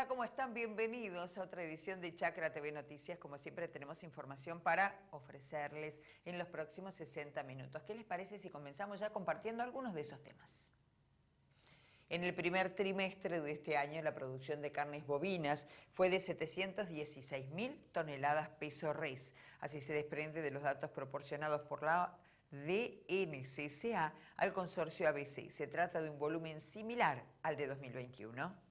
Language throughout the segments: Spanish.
Hola, ¿cómo están? Bienvenidos a otra edición de Chacra TV Noticias. Como siempre tenemos información para ofrecerles en los próximos 60 minutos. ¿Qué les parece si comenzamos ya compartiendo algunos de esos temas? En el primer trimestre de este año, la producción de carnes bovinas fue de 716.000 toneladas peso res. Así se desprende de los datos proporcionados por la DNCCA al consorcio ABC. Se trata de un volumen similar al de 2021.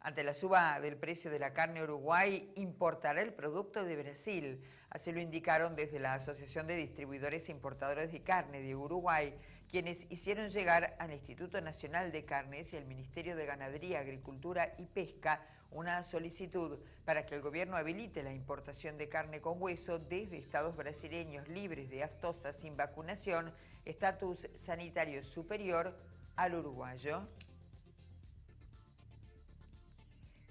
Ante la suba del precio de la carne, Uruguay importará el producto de Brasil. Así lo indicaron desde la Asociación de Distribuidores e Importadores de Carne de Uruguay, quienes hicieron llegar al Instituto Nacional de Carnes y al Ministerio de Ganadería, Agricultura y Pesca una solicitud para que el gobierno habilite la importación de carne con hueso desde estados brasileños libres de aftosa sin vacunación, estatus sanitario superior al uruguayo.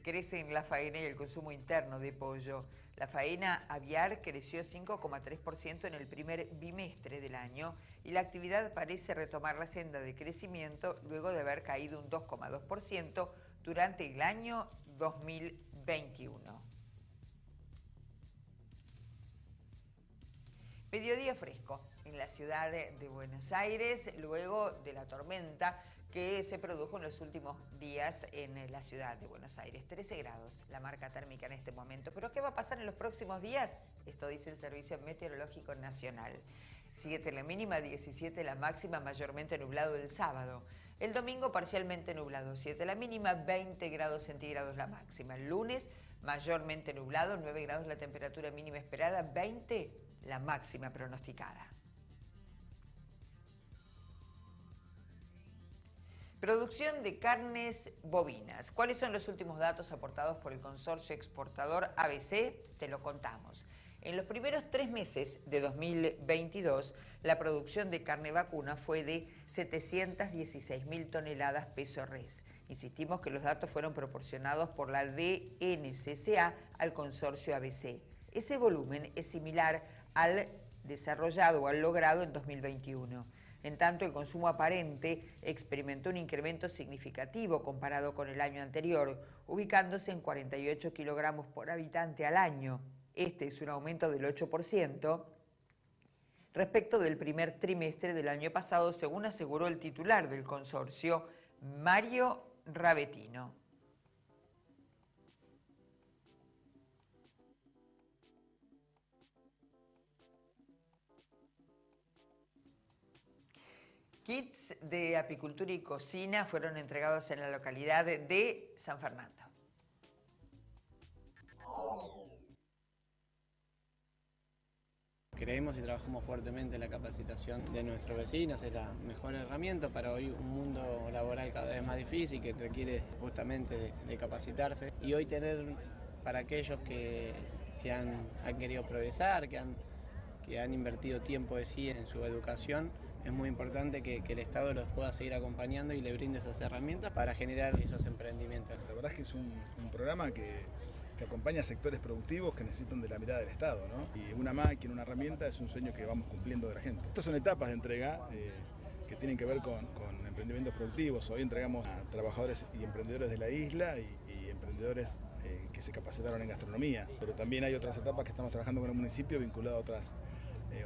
Crecen la faena y el consumo interno de pollo. La faena aviar creció 5,3% en el primer bimestre del año y la actividad parece retomar la senda de crecimiento luego de haber caído un 2,2% durante el año 2021. Mediodía fresco en la ciudad de Buenos Aires luego de la tormenta que se produjo en los últimos días en la ciudad de Buenos Aires. 13 grados la marca térmica en este momento. ¿Pero qué va a pasar en los próximos días? Esto dice el Servicio Meteorológico Nacional. 7 la mínima, 17 la máxima, mayormente nublado el sábado. El domingo parcialmente nublado, 7 la mínima, 20 grados centígrados la máxima. El lunes mayormente nublado, 9 grados la temperatura mínima esperada, 20 la máxima pronosticada. Producción de carnes bovinas. ¿Cuáles son los últimos datos aportados por el consorcio exportador ABC? Te lo contamos. En los primeros 3 meses de 2022, la producción de carne vacuna fue de 716.000 toneladas peso res. Insistimos que los datos fueron proporcionados por la DNCCA al consorcio ABC. Ese volumen es similar al desarrollado o al logrado en 2021. En tanto, el consumo aparente experimentó un incremento significativo comparado con el año anterior, ubicándose en 48 kilogramos por habitante al año. Este es un aumento del 8% respecto del primer trimestre del año pasado, según aseguró el titular del consorcio, Mario Ravetino. Kits de apicultura y cocina fueron entregados en la localidad de San Fernando. Creemos y trabajamos fuertemente en la capacitación de nuestros vecinos, es la mejor herramienta para hoy un mundo laboral cada vez más difícil que requiere justamente de capacitarse. Y hoy tener para aquellos que se han querido progresar, que han invertido tiempo de sí en su educación, es muy importante que el Estado los pueda seguir acompañando y le brinde esas herramientas para generar esos emprendimientos. La verdad es que es un programa que acompaña a sectores productivos que necesitan de la mirada del Estado, ¿no? Y una máquina, una herramienta es un sueño que vamos cumpliendo de la gente. Estas son etapas de entrega que tienen que ver con emprendimientos productivos. Hoy entregamos a trabajadores y emprendedores de la isla y emprendedores que se capacitaron en gastronomía. Pero también hay otras etapas que estamos trabajando con el municipio vinculadas a otras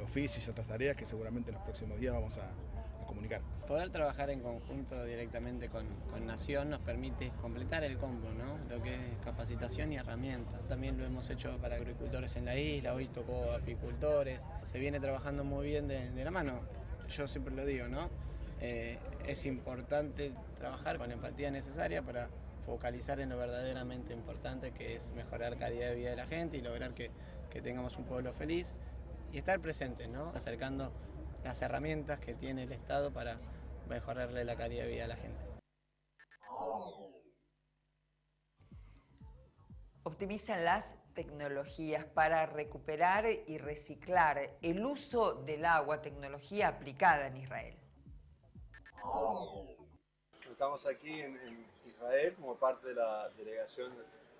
oficios y otras tareas que seguramente en los próximos días vamos a comunicar. Poder trabajar en conjunto directamente con Nación nos permite completar el combo, ¿no? Lo que es capacitación y herramientas. También lo hemos hecho para agricultores en la isla, hoy tocó apicultores. Se viene trabajando muy bien de la mano. Yo siempre lo digo, ¿no? Es importante trabajar con la empatía necesaria para focalizar en lo verdaderamente importante, que es mejorar calidad de vida de la gente y lograr que tengamos un pueblo feliz y estar presentes, ¿no? Acercando las herramientas que tiene el Estado para mejorarle la calidad de vida a la gente. Optimizan las tecnologías para recuperar y reciclar el uso del agua, tecnología aplicada en Israel. Estamos aquí en Israel como parte de la delegación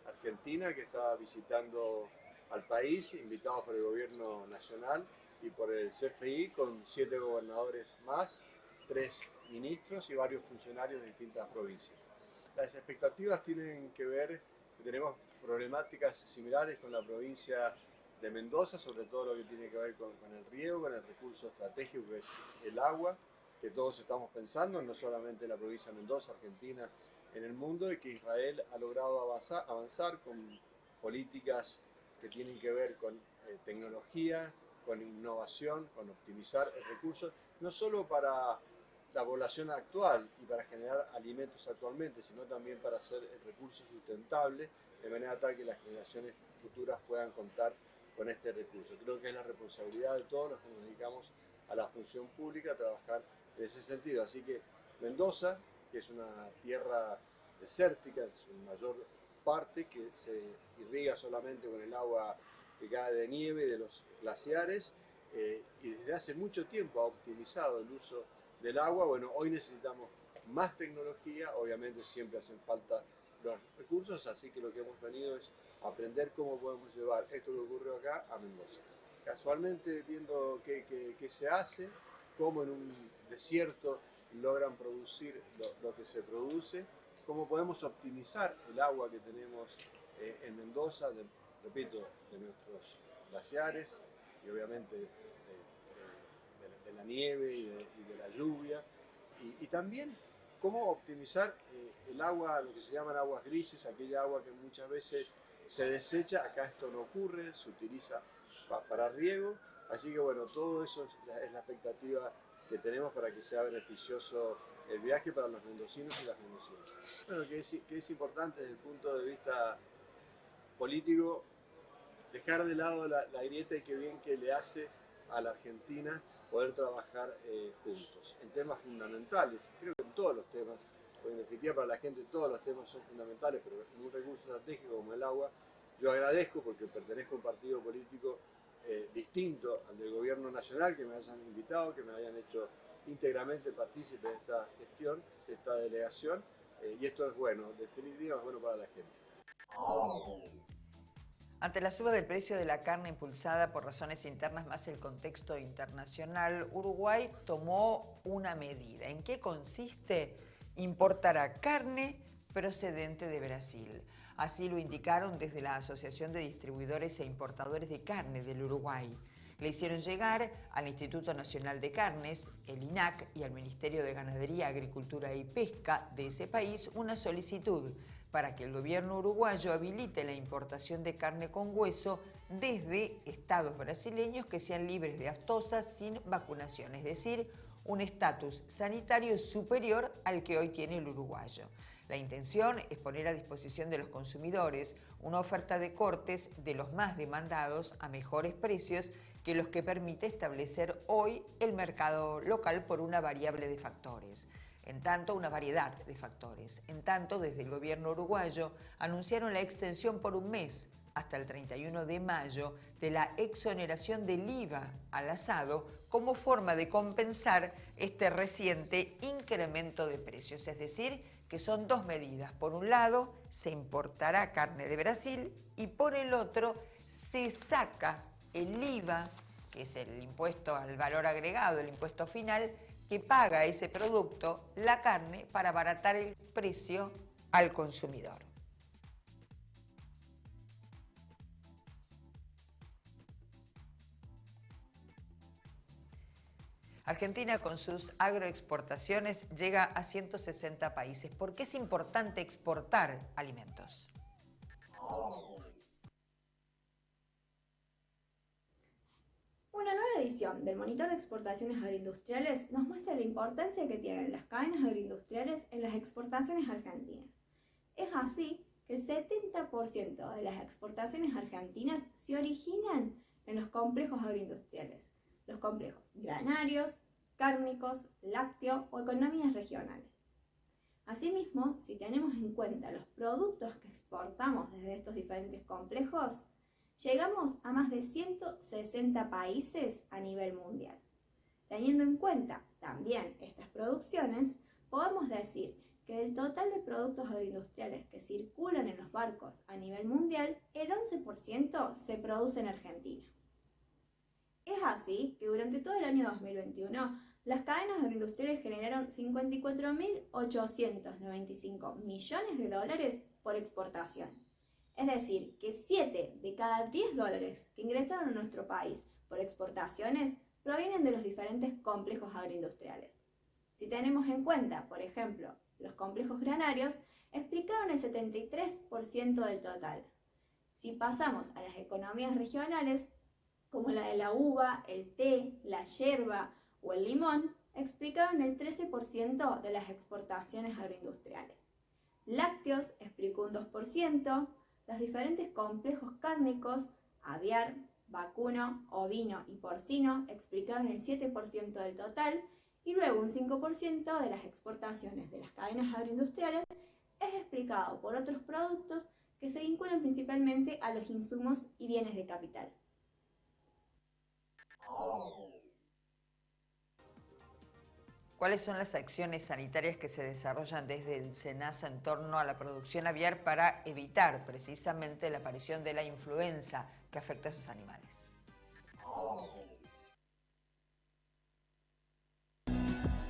argentina que está visitando al país, invitados por el gobierno nacional y por el CFI, con 7 gobernadores más, 3 ministros y varios funcionarios de distintas provincias. Las expectativas tienen que ver, tenemos problemáticas similares con la provincia de Mendoza, sobre todo lo que tiene que ver con el riego, con el recurso estratégico que es el agua, que todos estamos pensando, no solamente en la provincia de Mendoza, Argentina, en el mundo, y que Israel ha logrado avanzar con políticas que tienen que ver con tecnología, con innovación, con optimizar el recurso, no solo para la población actual y para generar alimentos actualmente, sino también para hacer el recurso sustentable, de manera tal que las generaciones futuras puedan contar con este recurso. Creo que es la responsabilidad de todos los que nos dedicamos a la función pública a trabajar en ese sentido. Así que Mendoza, que es una tierra desértica en su mayor parte, que se irriga solamente con el agua que cae de nieve de los glaciares, y desde hace mucho tiempo ha optimizado el uso del agua. Bueno, hoy necesitamos más tecnología, obviamente siempre hacen falta los recursos, así que lo que hemos venido es aprender cómo podemos llevar esto que ocurrió acá a Mendoza. Casualmente viendo qué se hace, cómo en un desierto logran producir lo que se produce, cómo podemos optimizar el agua que tenemos en Mendoza, repito, de nuestros glaciares y obviamente de la nieve y de la lluvia, y también cómo optimizar el agua, lo que se llaman aguas grises, aquella agua que muchas veces se desecha. Acá esto no ocurre, se utiliza para riego, así que bueno, todo eso es la expectativa que tenemos para que sea beneficioso el viaje para los mendocinos y las mendocinas. Bueno, que es importante desde el punto de vista político dejar de lado la grieta, y qué bien que le hace a la Argentina poder trabajar juntos en temas fundamentales. Creo que en todos los temas, porque en definitiva para la gente todos los temas son fundamentales, pero en un recurso estratégico como el agua, yo agradezco, porque pertenezco a un partido político distinto al del gobierno nacional, que me hayan invitado, que me hayan hecho íntegramente partícipe de esta gestión, de esta delegación, y esto es bueno, definitivamente es bueno para la gente. Ante la suba del precio de la carne impulsada por razones internas más el contexto internacional, Uruguay tomó una medida. ¿En qué consiste? Importará carne procedente de Brasil. Así lo indicaron desde la Asociación de Distribuidores e Importadores de Carne del Uruguay. Le hicieron llegar al Instituto Nacional de Carnes, el INAC, y al Ministerio de Ganadería, Agricultura y Pesca de ese país una solicitud para que el gobierno uruguayo habilite la importación de carne con hueso desde estados brasileños que sean libres de aftosa sin vacunación, es decir, un estatus sanitario superior al que hoy tiene el uruguayo. La intención es poner a disposición de los consumidores una oferta de cortes de los más demandados a mejores precios que los que permite establecer hoy el mercado local por una variable de factores. En tanto, una variedad de factores. En tanto, desde el gobierno uruguayo anunciaron la extensión por un mes, hasta el 31 de mayo, de la exoneración del IVA al asado como forma de compensar este reciente incremento de precios. Es decir, que son dos medidas. Por un lado, se importará carne de Brasil y por el otro, se saca el IVA, que es el impuesto al valor agregado, el impuesto final, que paga ese producto, la carne, para abaratar el precio al consumidor. Argentina, con sus agroexportaciones, llega a 160 países. ¿Por qué es importante exportar alimentos? Una nueva edición del Monitor de Exportaciones Agroindustriales nos muestra la importancia que tienen las cadenas agroindustriales en las exportaciones argentinas. Es así que el 70% de las exportaciones argentinas se originan en los complejos agroindustriales, los complejos granarios, cárnicos, lácteo o economías regionales. Asimismo, si tenemos en cuenta los productos que exportamos desde estos diferentes complejos, llegamos a más de 160 países a nivel mundial. Teniendo en cuenta también estas producciones, podemos decir que del total de productos agroindustriales que circulan en los barcos a nivel mundial, el 11% se produce en Argentina. Es así que durante todo el año 2021 Las cadenas agroindustriales generaron 54.895 millones de dólares por exportación. Es decir, que 7 de cada 10 dólares que ingresaron a nuestro país por exportaciones provienen de los diferentes complejos agroindustriales. Si tenemos en cuenta, por ejemplo, los complejos granarios, explicaron el 73% del total. Si pasamos a las economías regionales, como la de la uva, el té, la yerba o el limón, explicaron el 13% de las exportaciones agroindustriales. Lácteos explicó un 2%, los diferentes complejos cárnicos, aviar, vacuno, ovino y porcino explicaron el 7% del total y luego un 5% de las exportaciones de las cadenas agroindustriales es explicado por otros productos que se vinculan principalmente a los insumos y bienes de capital. ¿Cuáles son las acciones sanitarias que se desarrollan desde el SENASA en torno a la producción aviar para evitar precisamente la aparición de la influenza que afecta a esos animales?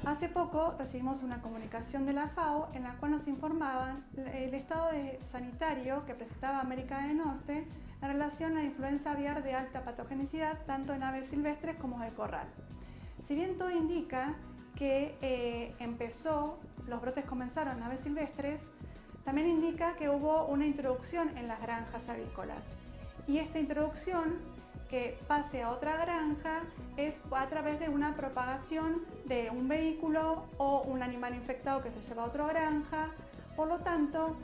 Hace poco recibimos una comunicación de la FAO en la cual nos informaban el estado sanitario que presentaba América del Norte en relación a la influenza aviar de alta patogenicidad tanto en aves silvestres como de corral. Si bien todo indica que los brotes comenzaron en aves silvestres, también indica que hubo una introducción en las granjas avícolas. Y esta introducción que pase a otra granja es a través de una propagación de un vehículo o un animal infectado que se lleva a otra granja. Por lo tanto,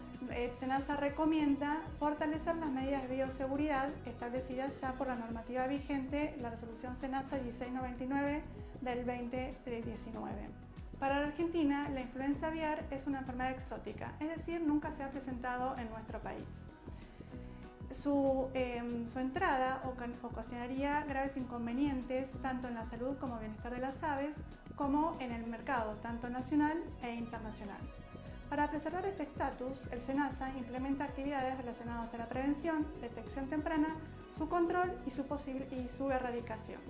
SENASA recomienda fortalecer las medidas de bioseguridad establecidas ya por la normativa vigente, la resolución SENASA 1699 del 2019. Para la Argentina, la influenza aviar es una enfermedad exótica, es decir, nunca se ha presentado en nuestro país. Su entrada ocasionaría graves inconvenientes tanto en la salud como bienestar de las aves, como en el mercado, tanto nacional e internacional. Para preservar este estatus, el SENASA implementa actividades relacionadas a la prevención, detección temprana, su control y su erradicación.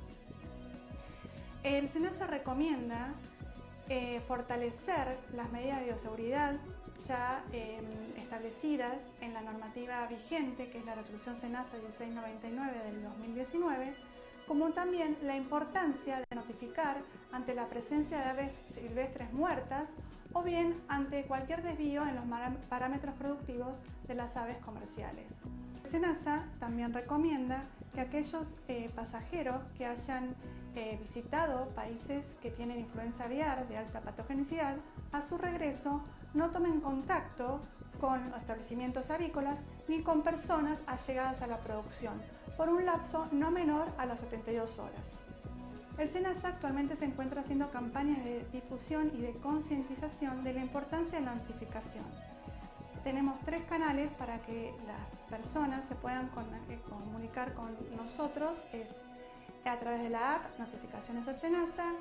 El SENASA recomienda fortalecer las medidas de bioseguridad ya establecidas en la normativa vigente, que es la resolución SENASA 1699 del 2019, como también la importancia de notificar ante la presencia de aves silvestres muertas o bien ante cualquier desvío en los parámetros productivos de las aves comerciales. SENASA también recomienda que aquellos pasajeros que hayan visitado países que tienen influenza aviar de alta patogenicidad, a su regreso no tomen contacto con establecimientos avícolas ni con personas allegadas a la producción, por un lapso no menor a las 72 horas. El SENASA actualmente se encuentra haciendo campañas de difusión y de concientización de la importancia de la notificación. Tenemos 3 canales para que las personas se puedan comunicar con nosotros, es a través de la app Notificaciones al SENASA,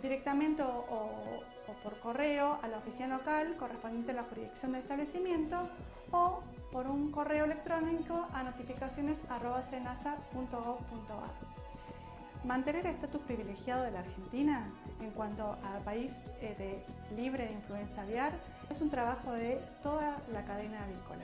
directamente o por correo a la oficina local correspondiente a la jurisdicción del establecimiento o por un correo electrónico a notificaciones@senasa.gov.ar. Mantener el estatus privilegiado de la Argentina en cuanto a país libre de influenza aviar es un trabajo de toda la cadena avícola.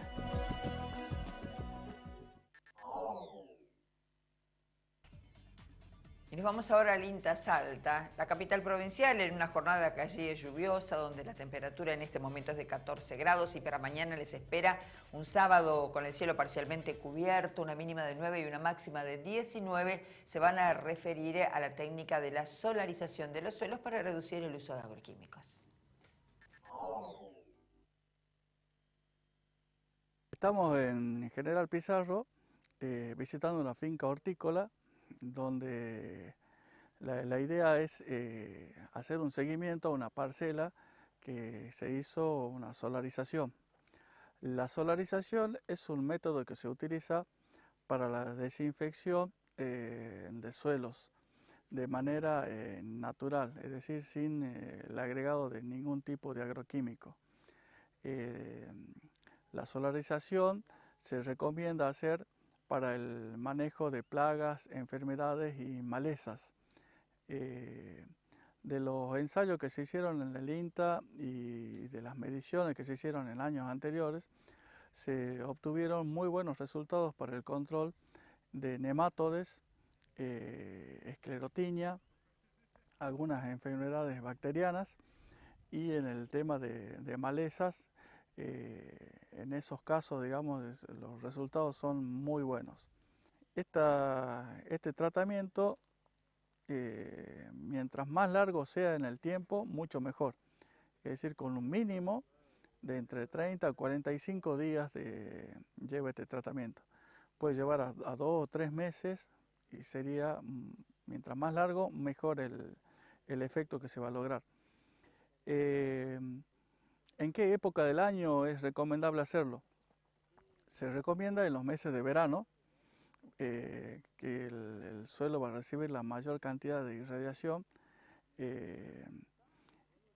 Y nos vamos ahora al INTA Salta, la capital provincial, en una jornada casi lluviosa, donde la temperatura en este momento es de 14 grados y para mañana les espera un sábado con el cielo parcialmente cubierto, una mínima de 9 y una máxima de 19. Se van a referir a la técnica de la solarización de los suelos para reducir el uso de agroquímicos. Estamos en General Pizarro visitando una finca hortícola donde la idea es hacer un seguimiento a una parcela que se hizo una solarización. La solarización es un método que se utiliza para la desinfección de suelos de manera natural, es decir, sin el agregado de ningún tipo de agroquímico. La solarización se recomienda hacer para el manejo de plagas, enfermedades y malezas. De los ensayos que se hicieron en el INTA y de las mediciones que se hicieron en años anteriores, se obtuvieron muy buenos resultados para el control de nemátodes, esclerotinia, algunas enfermedades bacterianas y en el tema de malezas, en esos casos, digamos, los resultados son muy buenos. Este tratamiento, mientras más largo sea en el tiempo, mucho mejor. Es decir, con un mínimo de entre 30 a 45 días lleva este tratamiento. Puede llevar a 2 o 3 meses y sería, mientras más largo, mejor el efecto que se va a lograr. ¿En qué época del año es recomendable hacerlo? Se recomienda en los meses de verano, que el suelo va a recibir la mayor cantidad de irradiación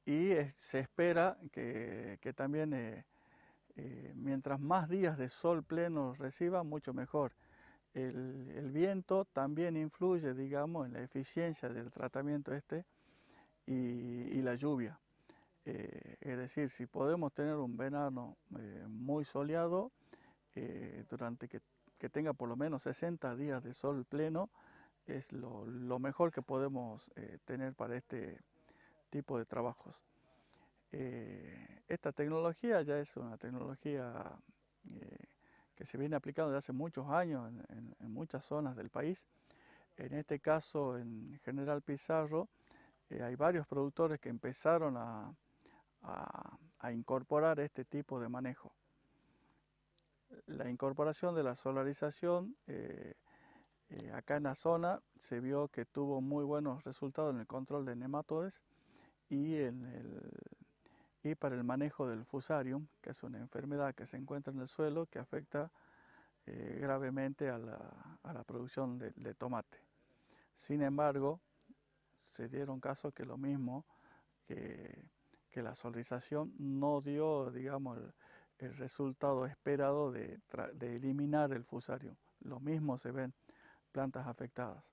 y se espera que también mientras más días de sol pleno reciba, mucho mejor. El viento también influye, digamos, en la eficiencia del tratamiento y la lluvia. Es decir, si podemos tener un verano muy soleado, que tenga por lo menos 60 días de sol pleno, es lo mejor que podemos tener para este tipo de trabajos. Esta tecnología ya es una tecnología que se viene aplicando desde hace muchos años en muchas zonas del país. En este caso, en General Pizarro, hay varios productores que empezaron a incorporar este tipo de manejo. La incorporación de la solarización acá en la zona se vio que tuvo muy buenos resultados en el control de nemátodes y para el manejo del fusarium, que es una enfermedad que se encuentra en el suelo que afecta gravemente a la producción de tomate. Sin embargo, se dieron casos que lo mismo, que la solarización no dio, digamos, el resultado esperado de eliminar el fusarium. Lo mismo se ven plantas afectadas.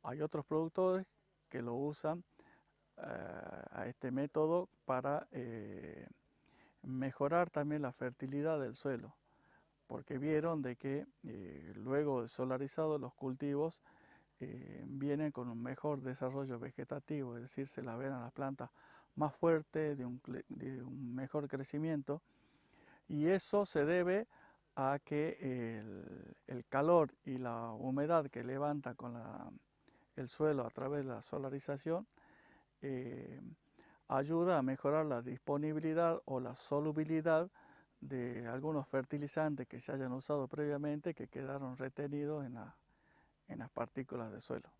Hay otros productores que lo usan a este método para mejorar también la fertilidad del suelo, porque vieron de que luego de solarizados los cultivos vienen con un mejor desarrollo vegetativo, es decir, se la ven a las plantas más fuertes, de un mejor crecimiento, y eso se debe a que el calor y la humedad que levanta con el suelo a través de la solarización ayuda a mejorar la disponibilidad o la solubilidad de algunos fertilizantes que se hayan usado previamente que quedaron retenidos en las partículas de suelo.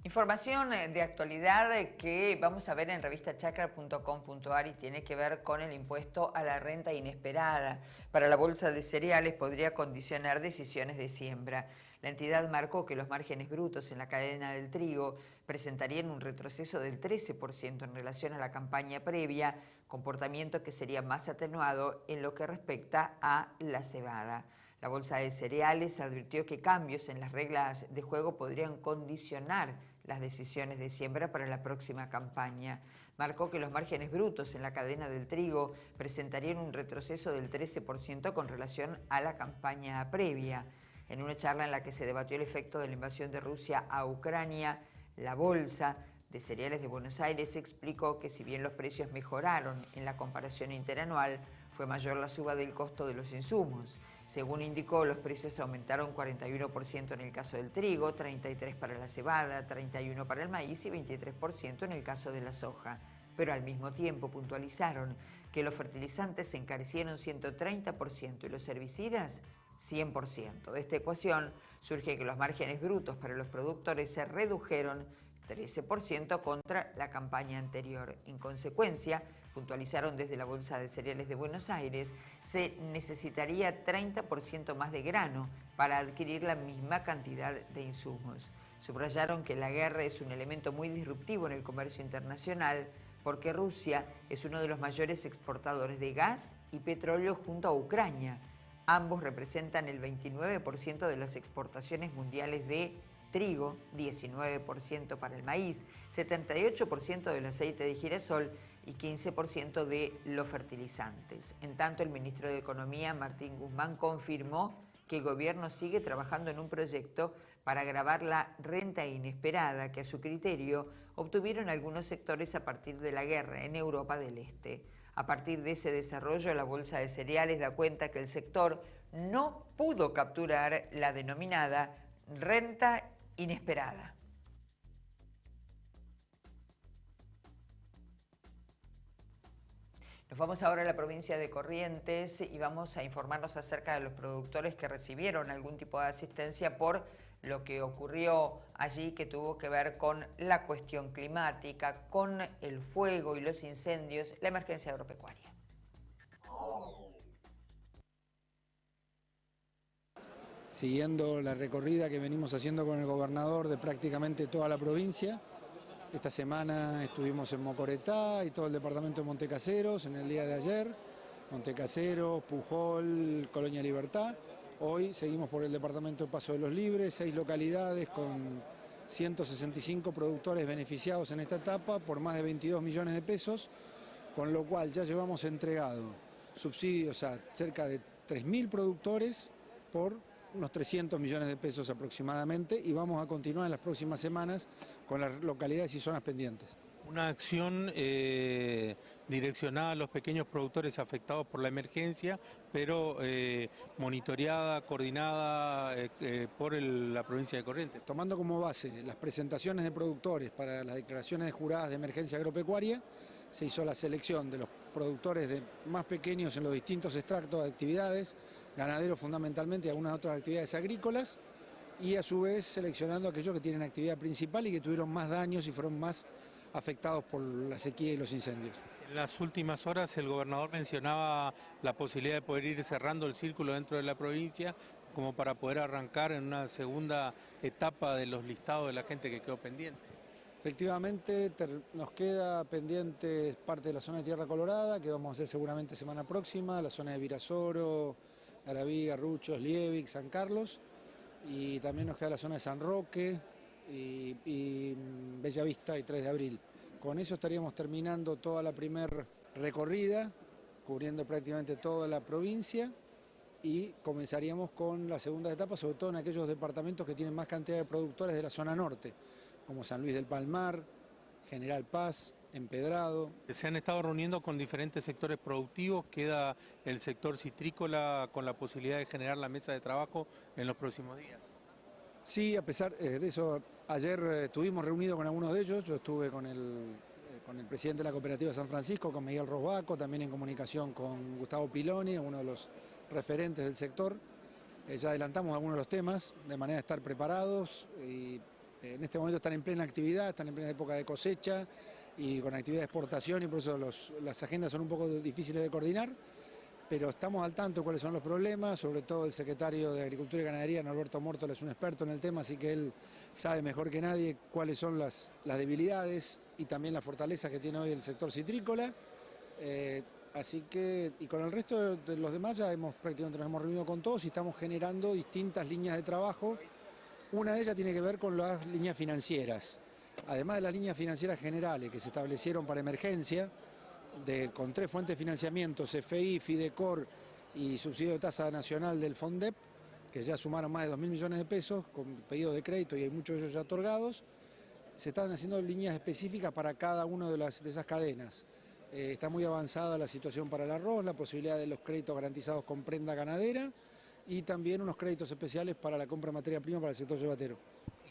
Información de actualidad que vamos a ver en revistachacra.com.ar y tiene que ver con el impuesto a la renta inesperada. Para la bolsa de cereales podría condicionar decisiones de siembra. La entidad marcó que los márgenes brutos en la cadena del trigo presentarían un retroceso del 13% en relación a la campaña previa, comportamiento que sería más atenuado en lo que respecta a la cebada. La bolsa de cereales advirtió que cambios en las reglas de juego podrían condicionar las decisiones de siembra para la próxima campaña. Marcó que los márgenes brutos en la cadena del trigo presentarían un retroceso del 13% con relación a la campaña previa. En una charla en la que se debatió el efecto de la invasión de Rusia a Ucrania, la Bolsa de Cereales de Buenos Aires explicó que si bien los precios mejoraron en la comparación interanual, fue mayor la suba del costo de los insumos. Según indicó, los precios aumentaron 41% en el caso del trigo, 33% para la cebada, 31% para el maíz y 23% en el caso de la soja. Pero al mismo tiempo puntualizaron que los fertilizantes se encarecieron 130% y los herbicidas 100%. De esta ecuación surge que los márgenes brutos para los productores se redujeron 13% contra la campaña anterior. En consecuencia, puntualizaron desde la Bolsa de Cereales de Buenos Aires, se necesitaría 30% más de grano para adquirir la misma cantidad de insumos. Subrayaron que la guerra es un elemento muy disruptivo en el comercio internacional porque Rusia es uno de los mayores exportadores de gas y petróleo junto a Ucrania. Ambos representan el 29% de las exportaciones mundiales de trigo, 19% para el maíz, 78% del aceite de girasol y 15% de los fertilizantes. En tanto, el ministro de Economía, Martín Guzmán, confirmó que el gobierno sigue trabajando en un proyecto para agravar la renta inesperada que, a su criterio, obtuvieron algunos sectores a partir de la guerra en Europa del Este. A partir de ese desarrollo, la Bolsa de Cereales da cuenta que el sector no pudo capturar la denominada renta inesperada. Nos vamos ahora a la provincia de Corrientes y vamos a informarnos acerca de los productores que recibieron algún tipo de asistencia por lo que ocurrió allí, que tuvo que ver con la cuestión climática, con el fuego y los incendios, la emergencia agropecuaria. Siguiendo la recorrida que venimos haciendo con el gobernador de prácticamente toda la provincia, esta semana estuvimos en Mocoretá y todo el departamento de Montecaseros en el día de ayer, Montecaseros, Pujol, Colonia Libertad. Hoy seguimos por el departamento de Paso de los Libres, 6 localidades con 165 productores beneficiados en esta etapa por más de 22 millones de pesos, con lo cual ya llevamos entregado subsidios a cerca de 3.000 productores por unos 300 millones de pesos aproximadamente, y vamos a continuar en las próximas semanas con las localidades y zonas pendientes. Una acción direccionada a los pequeños productores afectados por la emergencia, pero monitoreada, coordinada por la provincia de Corrientes. Tomando como base las presentaciones de productores para las declaraciones de juradas de emergencia agropecuaria, se hizo la selección de los productores más pequeños en los distintos extractos de actividades, ganaderos fundamentalmente y algunas otras actividades agrícolas, y a su vez seleccionando aquellos que tienen actividad principal y que tuvieron más daños y fueron más afectados por la sequía y los incendios. En las últimas horas el gobernador mencionaba la posibilidad de poder ir cerrando el círculo dentro de la provincia como para poder arrancar en una segunda etapa de los listados de la gente que quedó pendiente. Efectivamente, nos queda pendiente parte de la zona de Tierra Colorada, que vamos a hacer seguramente semana próxima, la zona de Virasoro, Garabí, Garruchos, Liebig, San Carlos, y también nos queda la zona de San Roque y Bellavista y 3 de abril. Con eso estaríamos terminando toda la primera recorrida, cubriendo prácticamente toda la provincia, y comenzaríamos con la segunda etapa, sobre todo en aquellos departamentos que tienen más cantidad de productores de la zona norte, como San Luis del Palmar, General Paz, Empedrado. Se han estado reuniendo con diferentes sectores productivos, queda el sector citrícola con la posibilidad de generar la mesa de trabajo en los próximos días. Sí, a pesar de eso, ayer estuvimos reunidos con algunos de ellos, yo estuve con el presidente de la cooperativa San Francisco, con Miguel Rosbaco, también en comunicación con Gustavo Piloni, uno de los referentes del sector. Ya adelantamos algunos de los temas, de manera de estar preparados, y en este momento están en plena actividad, están en plena época de cosecha y con actividad de exportación, y por eso las agendas son un poco difíciles de coordinar, pero estamos al tanto de cuáles son los problemas, sobre todo el secretario de Agricultura y Ganadería, Norberto Mórtola, es un experto en el tema, así que él sabe mejor que nadie cuáles son las debilidades y también las fortalezas que tiene hoy el sector citrícola. Así que, y con el resto de los demás ya prácticamente nos hemos reunido con todos y estamos generando distintas líneas de trabajo. Una de ellas tiene que ver con las líneas financieras. Además de las líneas financieras generales que se establecieron para emergencia, con 3 fuentes de financiamiento, CFI, Fidecor y subsidio de tasa nacional del FONDEP, que ya sumaron más de 2.000 millones de pesos con pedidos de crédito y hay muchos de ellos ya otorgados, se están haciendo líneas específicas para cada una de esas cadenas. Está muy avanzada la situación para el arroz, la posibilidad de los créditos garantizados con prenda ganadera y también unos créditos especiales para la compra de materia prima para el sector yebatero.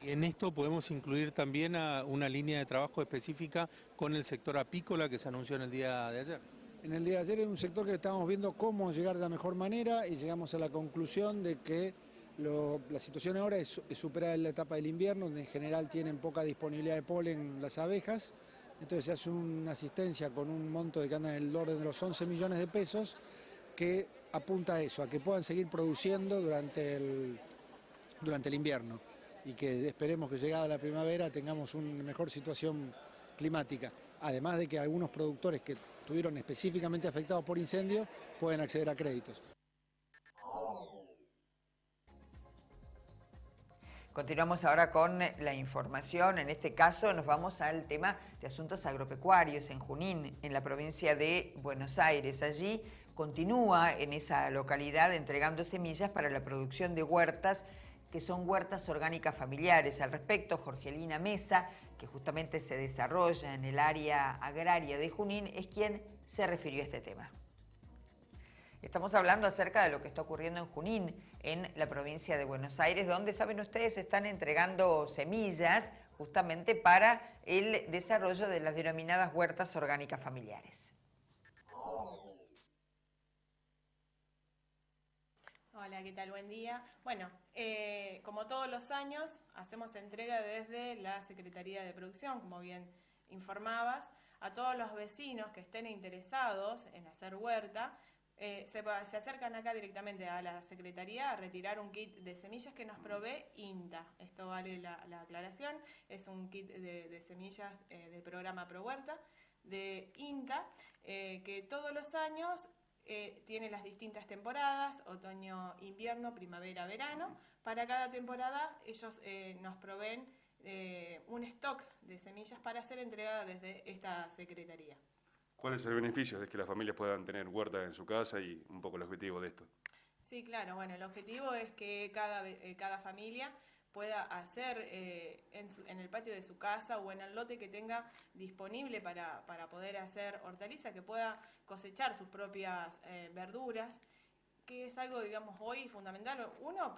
Y en esto podemos incluir también a una línea de trabajo específica con el sector apícola que se anunció en el día de ayer. En el día de ayer es un sector que estábamos viendo cómo llegar de la mejor manera y llegamos a la conclusión de que la situación ahora es superar la etapa del invierno, donde en general tienen poca disponibilidad de polen las abejas. Entonces se hace una asistencia con un monto que anda en el orden de los 11 millones de pesos que apunta a eso, a que puedan seguir produciendo durante el invierno y que esperemos que llegada la primavera tengamos una mejor situación climática. Además de que algunos productores que estuvieron específicamente afectados por incendios pueden acceder a créditos. Continuamos ahora con la información. En este caso nos vamos al tema de asuntos agropecuarios en Junín, en la provincia de Buenos Aires. Allí continúa en esa localidad entregando semillas para la producción de huertas, que son huertas orgánicas familiares. Al respecto, Jorgelina Mesa, que justamente se desarrolla en el área agraria de Junín, es quien se refirió a este tema. Estamos hablando acerca de lo que está ocurriendo en Junín, en la provincia de Buenos Aires, donde, saben ustedes, están entregando semillas justamente para el desarrollo de las denominadas huertas orgánicas familiares. Hola, ¿qué tal? Buen día. Bueno, como todos los años, hacemos entrega desde la Secretaría de Producción, como bien informabas, a todos los vecinos que estén interesados en hacer huerta. Se acercan acá directamente a la Secretaría a retirar un kit de semillas que nos provee INTA. Esto vale la aclaración, es un kit de semillas del programa Pro Huerta de INTA, que todos los años tiene las distintas temporadas, otoño, invierno, primavera, verano. Para cada temporada ellos nos proveen un stock de semillas para ser entregada desde esta Secretaría. ¿Cuál es el beneficio de que las familias puedan tener huertas en su casa y un poco el objetivo de esto? Sí, claro, bueno, el objetivo es que cada familia pueda hacer en el patio de su casa o en el lote que tenga disponible para poder hacer hortaliza, que pueda cosechar sus propias verduras, que es algo, digamos, hoy fundamental. Uno,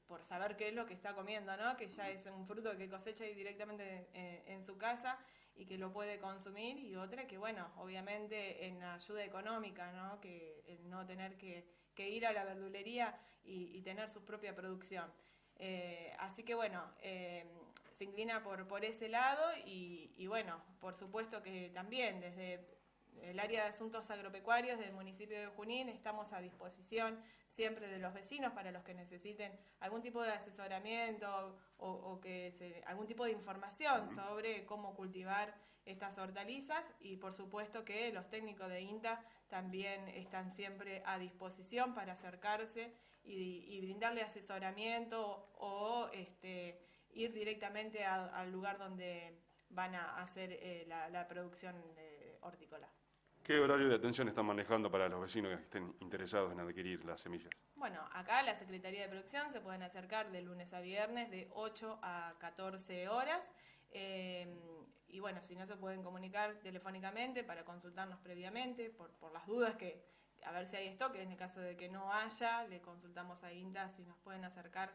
por saber qué es lo que está comiendo, ¿no? Que ya es un fruto que cosecha directamente en su casa y que lo puede consumir, y otra que, bueno, obviamente en ayuda económica, ¿no? Que el no tener que ir a la verdulería y tener su propia producción. Así que, bueno, se inclina por ese lado y, bueno, por supuesto que también desde el área de asuntos agropecuarios del municipio de Junín estamos a disposición siempre de los vecinos para los que necesiten algún tipo de asesoramiento o algún tipo de información sobre cómo cultivar estas hortalizas, y por supuesto que los técnicos de INTA también están siempre a disposición para acercarse y brindarle asesoramiento o ir directamente al lugar donde van a hacer la producción hortícola. ¿Qué horario de atención están manejando para los vecinos que estén interesados en adquirir las semillas? Bueno, acá la Secretaría de Producción se pueden acercar de lunes a viernes de 8 a 14 horas. Y bueno, si no, se pueden comunicar telefónicamente para consultarnos previamente por las dudas, que a ver si hay stock. En el caso de que no haya, le consultamos a INTA si nos pueden acercar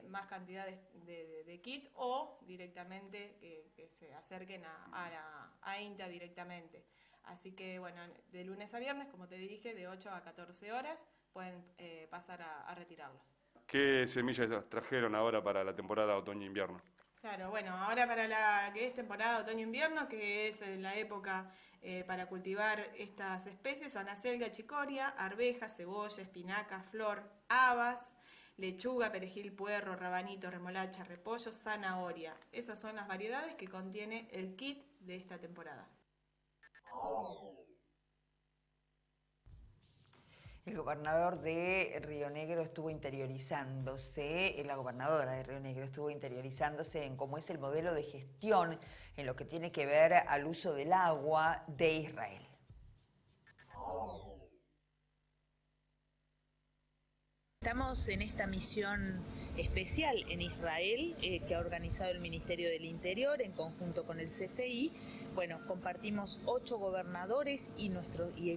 más cantidades de kit, o directamente que se acerquen a INTA directamente. Así que, bueno, de lunes a viernes, como te dije, de 8 a 14 horas pueden pasar a retirarlos. ¿Qué semillas trajeron ahora para la temporada otoño-invierno? Claro, bueno, ahora para la que es temporada otoño-invierno, que es la época para cultivar estas especies, son acelga, chicoria, arveja, cebolla, espinaca, flor, habas, lechuga, perejil, puerro, rabanito, remolacha, repollo, zanahoria. Esas son las variedades que contiene el kit de esta temporada. El gobernador de Río Negro estuvo interiorizándose, la gobernadora de Río Negro estuvo interiorizándose en cómo es el modelo de gestión en lo que tiene que ver al uso del agua de Israel. Estamos en esta misión especial en Israel que ha organizado el Ministerio del Interior en conjunto con el CFI. Bueno, compartimos 8 gobernadores y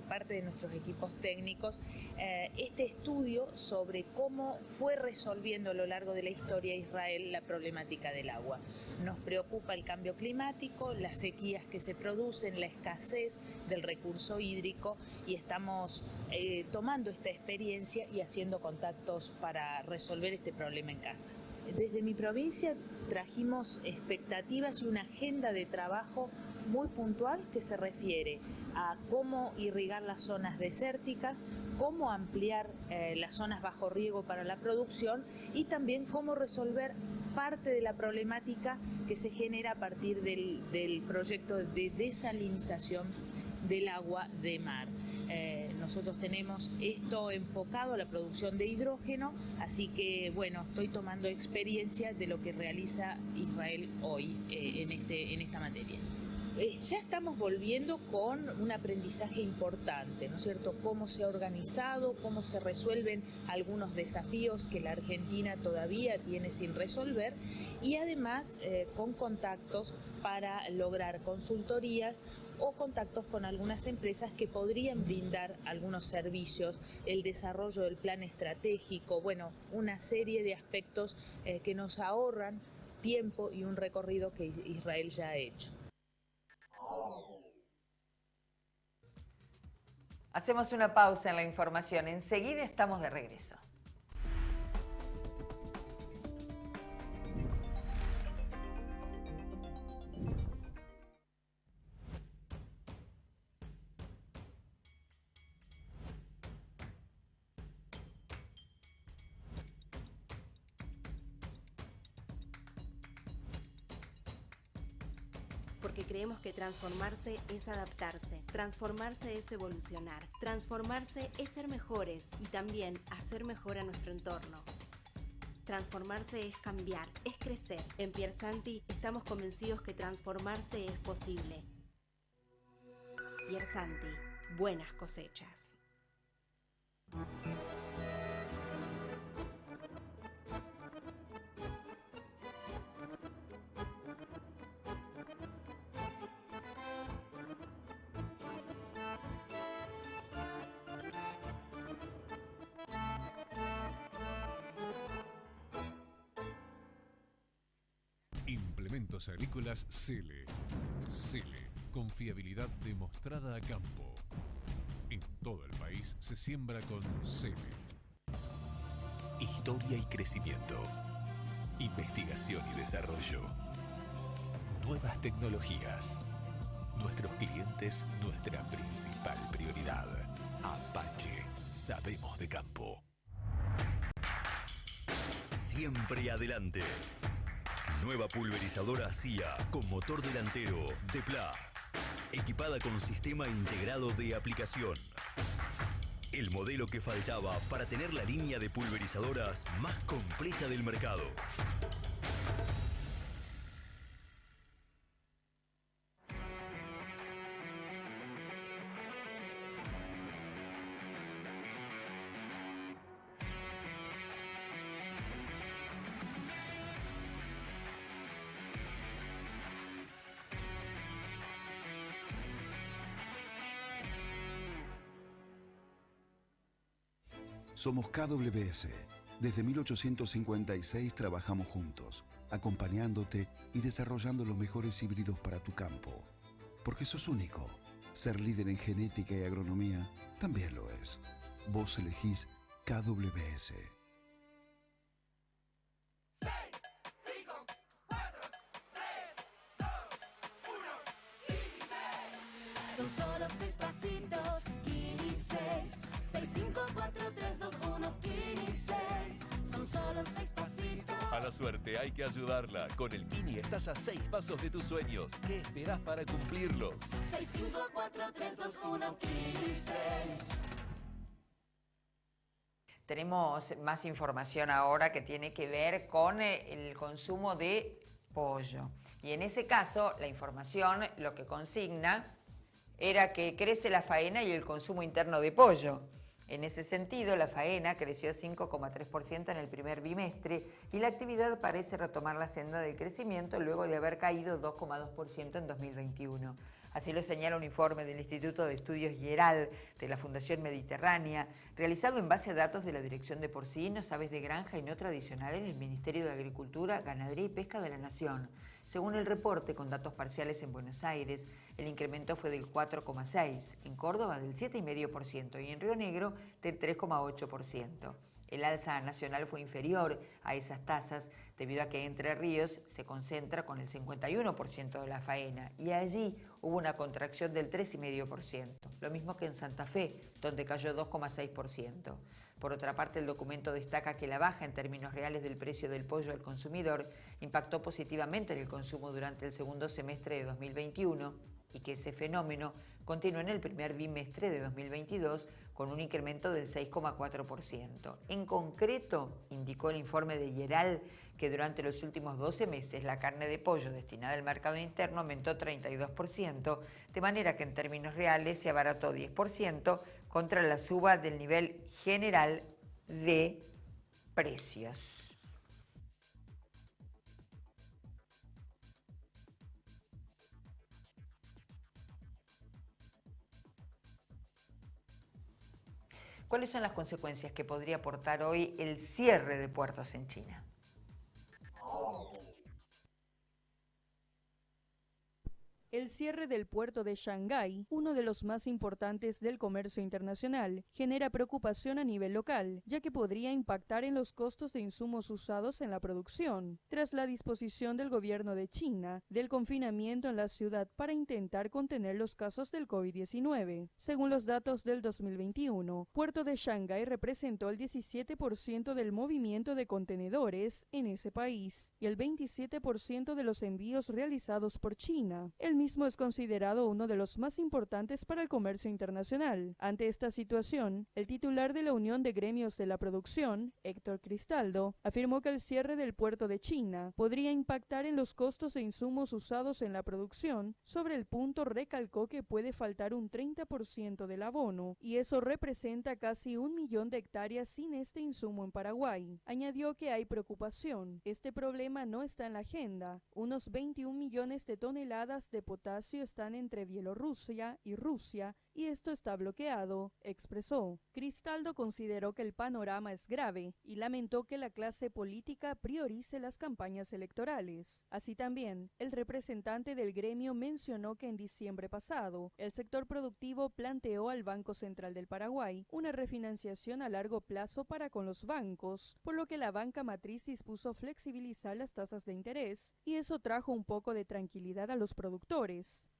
parte de nuestros equipos técnicos este estudio sobre cómo fue resolviendo a lo largo de la historia Israel la problemática del agua. Nos preocupa el cambio climático, las sequías que se producen, la escasez del recurso hídrico, y estamos tomando esta experiencia y haciendo contactos para resolver este problema en casa. Desde mi provincia trajimos expectativas y una agenda de trabajo muy puntual que se refiere a cómo irrigar las zonas desérticas, cómo ampliar las zonas bajo riego para la producción, y también cómo resolver parte de la problemática que se genera a partir del proyecto de desalinización del agua de mar. Nosotros tenemos esto enfocado a la producción de hidrógeno, así que bueno, estoy tomando experiencia de lo que realiza Israel hoy en esta materia. Ya estamos volviendo con un aprendizaje importante, ¿no es cierto? Cómo se ha organizado, cómo se resuelven algunos desafíos que la Argentina todavía tiene sin resolver y además con contactos para lograr consultorías o contactos con algunas empresas que podrían brindar algunos servicios, el desarrollo del plan estratégico, bueno, una serie de aspectos que nos ahorran tiempo y un recorrido que Israel ya ha hecho. Hacemos una pausa en la información. Enseguida estamos de regreso. Porque creemos que transformarse es adaptarse, transformarse es evolucionar, transformarse es ser mejores y también hacer mejor a nuestro entorno. Transformarse es cambiar, es crecer. En Piersanti estamos convencidos que transformarse es posible. Piersanti, buenas cosechas. Implementos agrícolas Cele. Cele, confiabilidad demostrada a campo. En todo el país se siembra con Cele. Historia y crecimiento. Investigación y desarrollo. Nuevas tecnologías. Nuestros clientes, nuestra principal prioridad. Apache, sabemos de campo. Siempre adelante. Nueva pulverizadora CIA con motor delantero Depla, equipada con sistema integrado de aplicación. El modelo que faltaba para tener la línea de pulverizadoras más completa del mercado. Somos KWS. Desde 1856 trabajamos juntos, acompañándote y desarrollando los mejores híbridos para tu campo. Porque sos único. Ser líder en genética y agronomía también lo es. Vos elegís KWS. Son solo 6 pasitos, Kini 6. 6, 5, 4, 3, 2, 1, Kini 6. Son solo 6 pasitos. A la suerte hay que ayudarla. Con el Kini estás a 6 pasos de tus sueños. ¿Qué esperás para cumplirlos? 6, 5, 4, 3, 2, 1, Kini 6. Tenemos más información ahora que tiene que ver con el consumo de pollo. Y en ese caso, la información lo que consigna era que crece la faena y el consumo interno de pollo. En ese sentido, la faena creció 5,3% en el primer bimestre y la actividad parece retomar la senda del crecimiento luego de haber caído 2,2% en 2021. Así lo señala un informe del Instituto de Estudios Yeral de la Fundación Mediterránea, realizado en base a datos de la Dirección de Porcinos, Aves de Granja y No Tradicionales del Ministerio de Agricultura, Ganadería y Pesca de la Nación. Según el reporte, con datos parciales en Buenos Aires, el incremento fue del 4,6%, en Córdoba del 7,5% y en Río Negro del 3,8%. El alza nacional fue inferior a esas tasas debido a que Entre Ríos se concentra con el 51% de la faena y allí hubo una contracción del 3,5%, lo mismo que en Santa Fe, donde cayó 2,6%. Por otra parte, el documento destaca que la baja en términos reales del precio del pollo al consumidor impactó positivamente en el consumo durante el segundo semestre de 2021 y que ese fenómeno continuó en el primer bimestre de 2022 con un incremento del 6,4%. En concreto, indicó el informe de Yeral que durante los últimos 12 meses la carne de pollo destinada al mercado interno aumentó 32%, de manera que en términos reales se abarató 10% contra la suba del nivel general de precios. ¿Cuáles son las consecuencias que podría aportar hoy el cierre de puertos en China? El cierre del puerto de Shanghái, uno de los más importantes del comercio internacional, genera preocupación a nivel local, ya que podría impactar en los costos de insumos usados en la producción, tras la disposición del gobierno de China del confinamiento en la ciudad para intentar contener los casos del COVID-19. Según los datos del 2021, puerto de Shanghái representó el 17% del movimiento de contenedores en ese país y el 27% de los envíos realizados por China. El mismo es considerado uno de los más importantes para el comercio internacional. Ante esta situación, el titular de la Unión de Gremios de la Producción, Héctor Cristaldo, afirmó que el cierre del puerto de China podría impactar en los costos de insumos usados en la producción. Sobre el punto, recalcó que puede faltar un 30% del abono, y eso representa casi 1 millón de hectáreas sin este insumo en Paraguay. Añadió que hay preocupación. Este problema no está en la agenda. Unos 21 millones de toneladas de potasio están entre Bielorrusia y Rusia y esto está bloqueado, expresó. Cristaldo consideró que el panorama es grave y lamentó que la clase política priorice las campañas electorales. Así también, el representante del gremio mencionó que en diciembre pasado, el sector productivo planteó al Banco Central del Paraguay una refinanciación a largo plazo para con los bancos, por lo que la banca matriz dispuso flexibilizar las tasas de interés y eso trajo un poco de tranquilidad a los productores.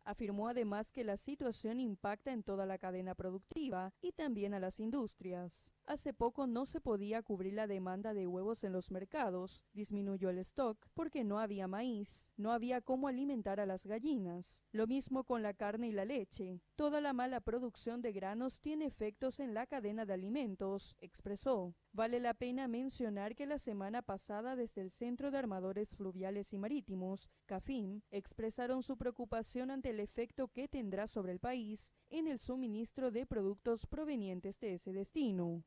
Afirmó además que la situación impacta en toda la cadena productiva y también a las industrias. Hace poco no se podía cubrir la demanda de huevos en los mercados, disminuyó el stock porque no había maíz, no había cómo alimentar a las gallinas. Lo mismo con la carne y la leche. Toda la mala producción de granos tiene efectos en la cadena de alimentos, expresó. Vale la pena mencionar que la semana pasada desde el Centro de Armadores Fluviales y Marítimos, CAFIM, expresaron su preocupación ante el efecto que tendrá sobre el país en el suministro de productos provenientes de ese destino.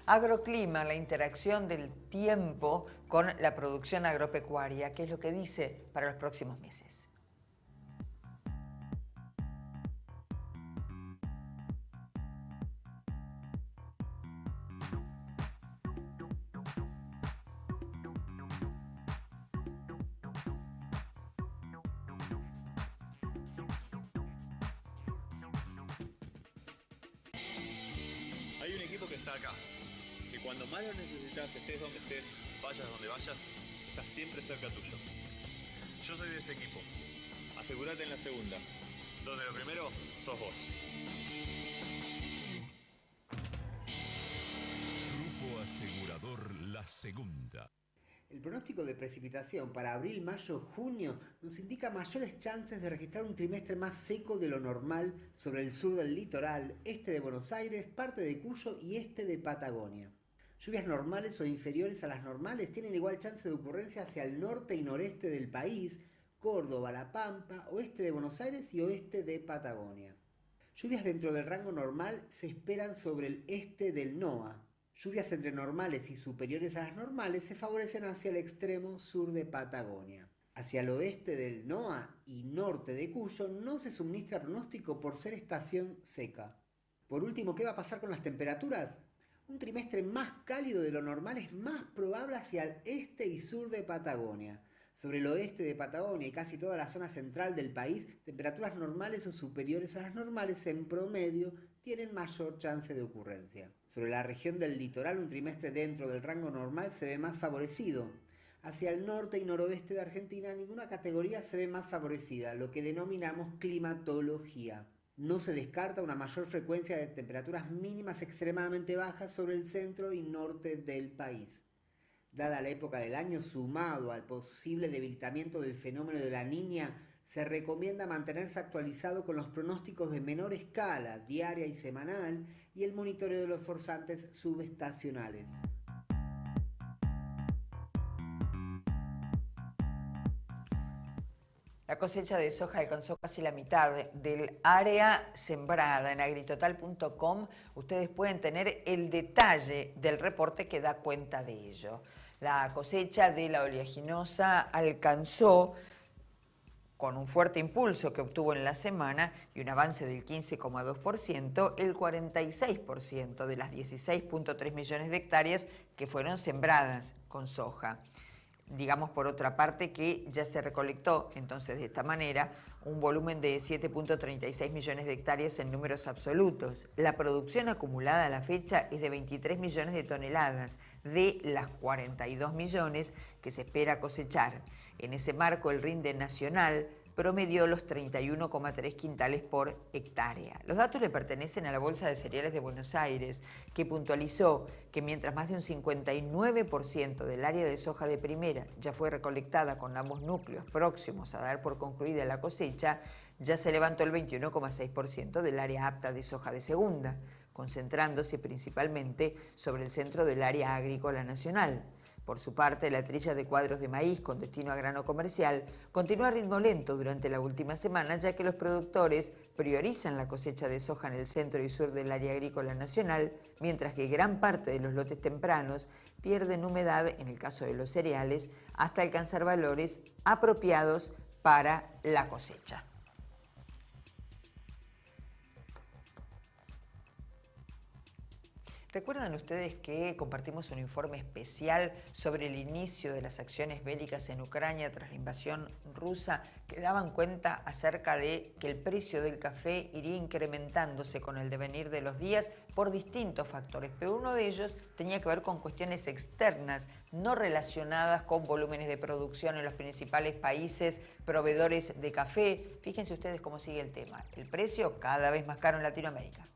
Agroclima, la interacción del tiempo con la producción agropecuaria, ¿qué es lo que dice para los próximos meses? Hay un equipo que está acá, que cuando más lo necesitas, estés donde estés, vayas donde vayas, está siempre cerca tuyo. Yo soy de ese equipo. Asegúrate en la segunda, donde lo primero sos vos. Grupo Asegurador La Segunda. El pronóstico de precipitación para abril, mayo, junio nos indica mayores chances de registrar un trimestre más seco de lo normal sobre el sur del litoral, este de Buenos Aires, parte de Cuyo y este de Patagonia. Lluvias normales o inferiores a las normales tienen igual chance de ocurrencia hacia el norte y noreste del país, Córdoba, La Pampa, oeste de Buenos Aires y oeste de Patagonia. Lluvias dentro del rango normal se esperan sobre el este del NOA. Lluvias entre normales y superiores a las normales se favorecen hacia el extremo sur de Patagonia. Hacia el oeste del NOA y norte de Cuyo no se suministra pronóstico por ser estación seca. Por último, ¿qué va a pasar con las temperaturas? Un trimestre más cálido de lo normal es más probable hacia el este y sur de Patagonia. Sobre el oeste de Patagonia y casi toda la zona central del país, temperaturas normales o superiores a las normales en promedio tienen mayor chance de ocurrencia. Sobre la región del litoral, un trimestre dentro del rango normal se ve más favorecido. Hacia el norte y noroeste de Argentina, ninguna categoría se ve más favorecida, lo que denominamos climatología. No se descarta una mayor frecuencia de temperaturas mínimas extremadamente bajas sobre el centro y norte del país. Dada la época del año, sumado al posible debilitamiento del fenómeno de la Niña, Se recomienda mantenerse actualizado con los pronósticos de menor escala, diaria y semanal, y el monitoreo de los forzantes subestacionales. La cosecha de soja alcanzó casi la mitad del área sembrada. En agritotal.com ustedes pueden tener el detalle del reporte que da cuenta de ello. La cosecha de la oleaginosa alcanzó, con un fuerte impulso que obtuvo en la semana y un avance del 15,2%, el 46% de las 16,3 millones de hectáreas que fueron sembradas con soja. Digamos, por otra parte, que ya se recolectó, entonces, de esta manera, un volumen de 7,36 millones de hectáreas en números absolutos. La producción acumulada a la fecha es de 23 millones de toneladas, de las 42 millones que se espera cosechar. En ese marco, el rinde nacional promedió los 31,3 quintales por hectárea. Los datos le pertenecen a la Bolsa de Cereales de Buenos Aires, que puntualizó que mientras más de un 59% del área de soja de primera ya fue recolectada con ambos núcleos próximos a dar por concluida la cosecha, ya se levantó el 21,6% del área apta de soja de segunda, concentrándose principalmente sobre el centro del área agrícola nacional. Por su parte, la trilla de cuadros de maíz con destino a grano comercial continúa a ritmo lento durante la última semana, ya que los productores priorizan la cosecha de soja en el centro y sur del área agrícola nacional, mientras que gran parte de los lotes tempranos pierden humedad, en el caso de los cereales, hasta alcanzar valores apropiados para la cosecha. ¿Recuerdan ustedes que compartimos un informe especial sobre el inicio de las acciones bélicas en Ucrania tras la invasión rusa, que daban cuenta acerca de que el precio del café iría incrementándose con el devenir de los días por distintos factores? Pero uno de ellos tenía que ver con cuestiones externas, no relacionadas con volúmenes de producción en los principales países proveedores de café. Fíjense ustedes cómo sigue el tema. El precio cada vez más caro en Latinoamérica.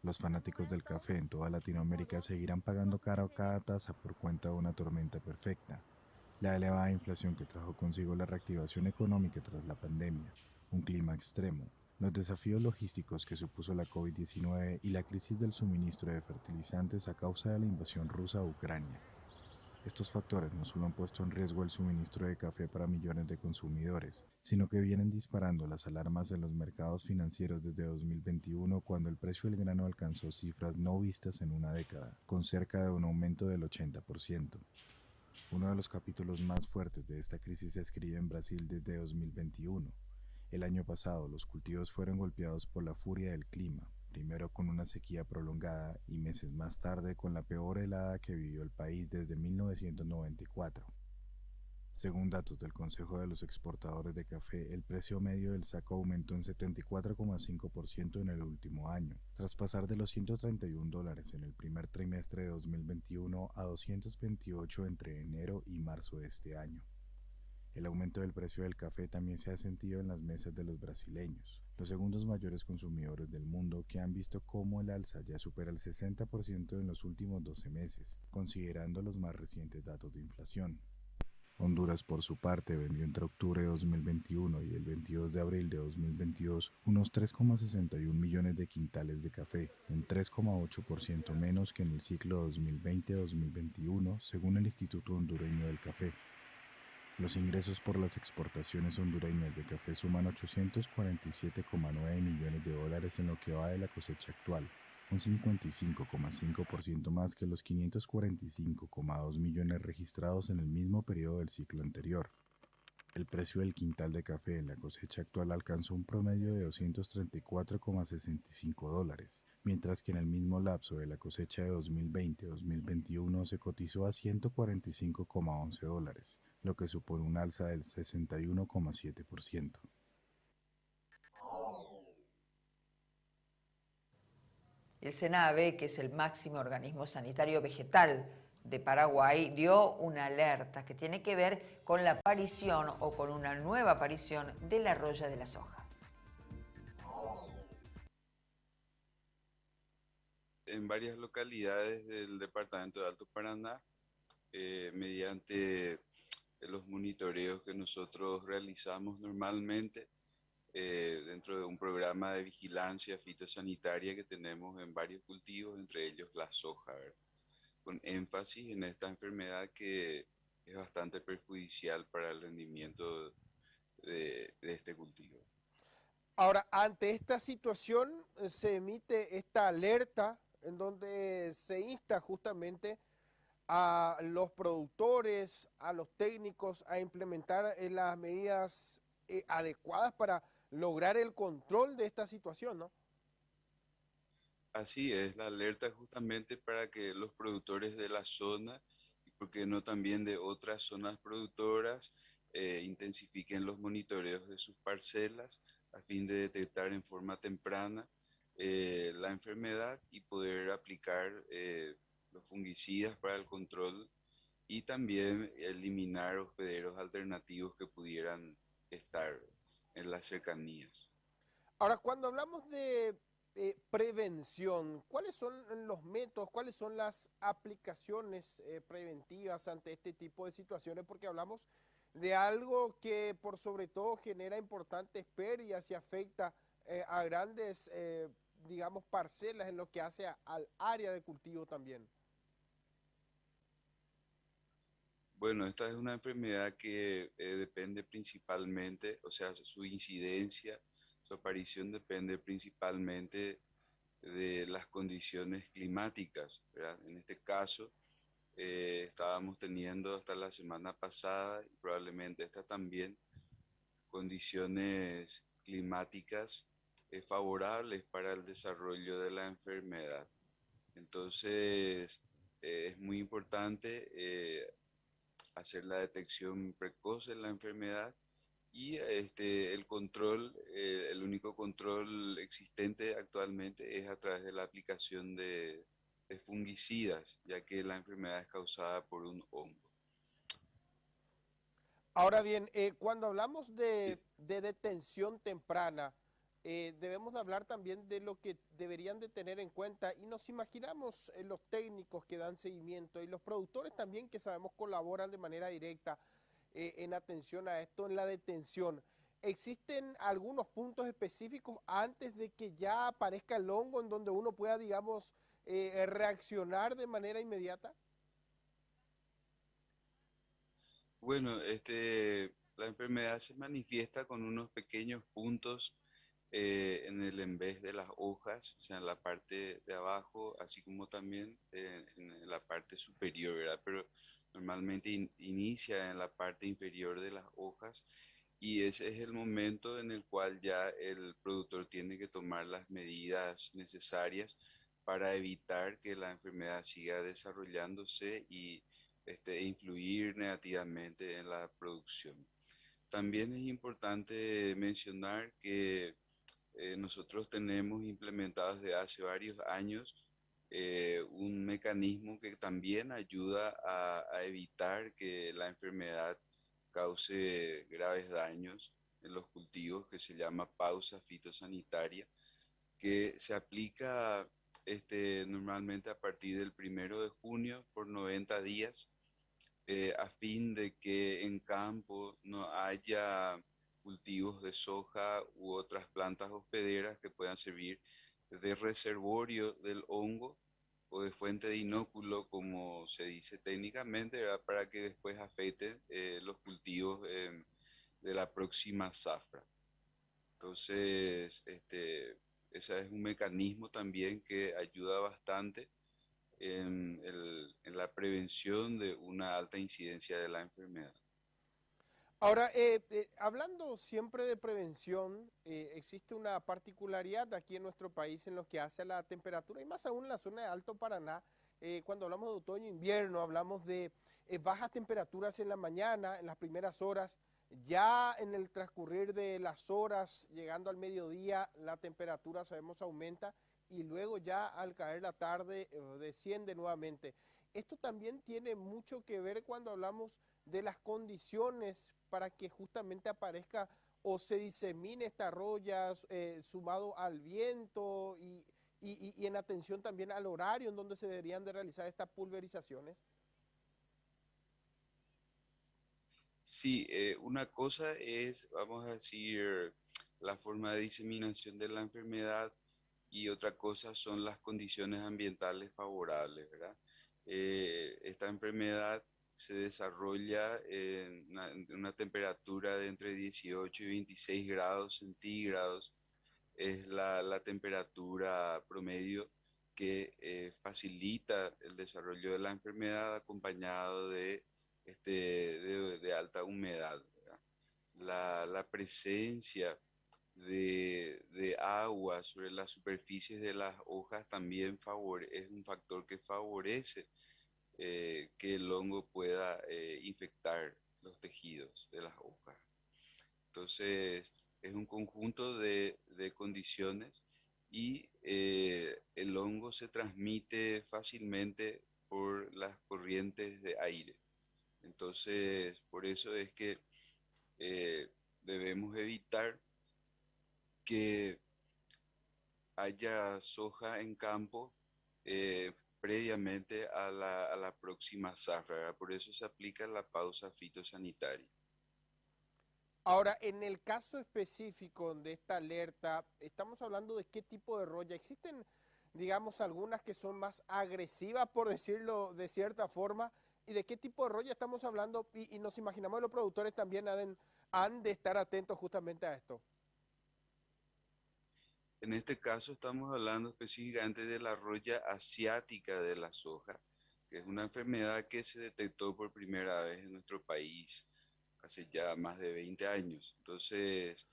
Los fanáticos del café en toda Latinoamérica seguirán pagando caro cada taza por cuenta de una tormenta perfecta. La elevada inflación que trajo consigo la reactivación económica tras la pandemia, un clima extremo, los desafíos logísticos que supuso la COVID-19 y la crisis del suministro de fertilizantes a causa de la invasión rusa a Ucrania. Estos factores no solo han puesto en riesgo el suministro de café para millones de consumidores, sino que vienen disparando las alarmas en los mercados financieros desde 2021, cuando el precio del grano alcanzó cifras no vistas en una década, con cerca de un aumento del 80%. Uno de los capítulos más fuertes de esta crisis se escribe en Brasil desde 2021. El año pasado, los cultivos fueron golpeados por la furia del clima, primero con una sequía prolongada y meses más tarde con la peor helada que vivió el país desde 1994. Según datos del Consejo de los Exportadores de Café, el precio medio del saco aumentó en 74,5% en el último año, tras pasar de los $131 en el primer trimestre de 2021 a 228 entre enero y marzo de este año. El aumento del precio del café también se ha sentido en las mesas de los brasileños, los segundos mayores consumidores del mundo, que han visto cómo el alza ya supera el 60% en los últimos 12 meses, considerando los más recientes datos de inflación. Honduras, por su parte, vendió entre octubre de 2021 y el 22 de abril de 2022 unos 3,61 millones de quintales de café, un 3,8% menos que en el ciclo 2020-2021, según el Instituto Hondureño del Café. Los ingresos por las exportaciones hondureñas de café suman $847,9 millones en lo que va de la cosecha actual, un 55,5% más que los $545,2 millones registrados en el mismo periodo del ciclo anterior. El precio del quintal de café en la cosecha actual alcanzó un promedio de $234,65, mientras que en el mismo lapso de la cosecha de 2020-2021 se cotizó a $145,11, lo que supone un alza del 61,7%. El SENAVE, que es el máximo organismo sanitario vegetal de Paraguay, dio una alerta que tiene que ver con la aparición o con una nueva aparición de la roya de la soja. En varias localidades del departamento de Alto Paraná mediante los monitoreos que nosotros realizamos normalmente dentro de un programa de vigilancia fitosanitaria que tenemos en varios cultivos, entre ellos la soja, ¿verdad? Con énfasis en esta enfermedad que es bastante perjudicial para el rendimiento de este cultivo. Ahora, ante esta situación se emite esta alerta en donde se insta justamente a los productores, a los técnicos a implementar las medidas adecuadas para lograr el control de esta situación, ¿no? Así es, la alerta es justamente para que los productores de la zona, y por qué no también de otras zonas productoras, intensifiquen los monitoreos de sus parcelas a fin de detectar en forma temprana la enfermedad y poder aplicar los fungicidas para el control y también eliminar hospederos alternativos que pudieran estar en las cercanías. Ahora, cuando hablamos de prevención, ¿cuáles son los métodos, cuáles son las aplicaciones preventivas ante este tipo de situaciones? Porque hablamos de algo que por sobre todo genera importantes pérdidas y afecta a grandes, digamos, parcelas en lo que hace al área de cultivo también. Bueno, esta es una enfermedad que depende principalmente, o sea, su incidencia, su aparición depende principalmente de las condiciones climáticas, ¿verdad? En este caso, estábamos teniendo hasta la semana pasada, y probablemente esta también, condiciones climáticas favorables para el desarrollo de la enfermedad. Entonces, es muy importante hacer la detección precoz de la enfermedad y el control, el único control existente actualmente es a través de la aplicación de fungicidas, ya que la enfermedad es causada por un hongo. Ahora bien, cuando hablamos de detención temprana, debemos hablar también de lo que deberían de tener en cuenta y nos imaginamos los técnicos que dan seguimiento y los productores también que sabemos colaboran de manera directa en atención a esto, en la detención. ¿Existen algunos puntos específicos antes de que ya aparezca el hongo en donde uno pueda, digamos, reaccionar de manera inmediata? Bueno, la enfermedad se manifiesta con unos pequeños puntos en el envés de las hojas, o sea, en la parte de abajo, así como también en la parte superior, ¿verdad? Pero normalmente inicia en la parte inferior de las hojas y ese es el momento en el cual ya el productor tiene que tomar las medidas necesarias para evitar que la enfermedad siga desarrollándose y influir negativamente en la producción. También es importante mencionar que nosotros tenemos implementado desde hace varios años un mecanismo que también ayuda a evitar que la enfermedad cause graves daños en los cultivos, que se llama pausa fitosanitaria, que se aplica normalmente a partir del 1 de junio por 90 días, a fin de que en campo no haya cultivos de soja u otras plantas hospederas que puedan servir de reservorio del hongo o de fuente de inóculo, como se dice técnicamente, ¿verdad? Para que después afecten los cultivos de la próxima zafra. Entonces, ese es un mecanismo también que ayuda bastante en la prevención de una alta incidencia de la enfermedad. Ahora, hablando siempre de prevención, existe una particularidad aquí en nuestro país en lo que hace a la temperatura, y más aún en la zona de Alto Paraná. Cuando hablamos de otoño e invierno, hablamos de bajas temperaturas en la mañana, en las primeras horas. Ya en el transcurrir de las horas, llegando al mediodía, la temperatura, sabemos, aumenta, y luego ya al caer la tarde desciende nuevamente. Esto también tiene mucho que ver cuando hablamos de las condiciones para que justamente aparezca o se disemine esta roya, sumado al viento y en atención también al horario en donde se deberían de realizar estas pulverizaciones. Sí, una cosa es, vamos a decir, la forma de diseminación de la enfermedad y otra cosa son las condiciones ambientales favorables, ¿verdad? Esta enfermedad se desarrolla en una temperatura de entre 18 y 26 grados centígrados. Es la temperatura promedio que facilita el desarrollo de la enfermedad acompañado de alta humedad, ¿verdad? La presencia de agua sobre las superficies de las hojas también es un factor que favorece que el hongo pueda infectar los tejidos de las hojas. Entonces, es un conjunto de condiciones y el hongo se transmite fácilmente por las corrientes de aire. Entonces, por eso es que debemos evitar que haya soja en campo previamente a la próxima zafra, ¿verdad? Por eso se aplica la pausa fitosanitaria. Ahora, en el caso específico de esta alerta, estamos hablando de qué tipo de roya. ¿Existen, digamos, algunas que son más agresivas, por decirlo de cierta forma? ¿Y de qué tipo de roya estamos hablando? Y nos imaginamos que los productores también han de estar atentos justamente a esto. En este caso estamos hablando específicamente de la roya asiática de la soja, que es una enfermedad que se detectó por primera vez en nuestro país hace ya más de 20 años. Entonces,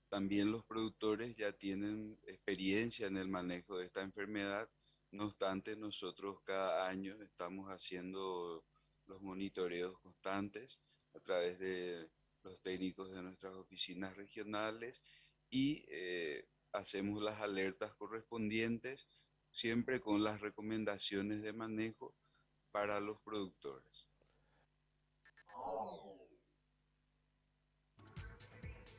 también los productores ya tienen experiencia en el manejo de esta enfermedad. No obstante, nosotros cada año estamos haciendo los monitoreos constantes a través de los técnicos de nuestras oficinas regionales y hacemos las alertas correspondientes, siempre con las recomendaciones de manejo para los productores.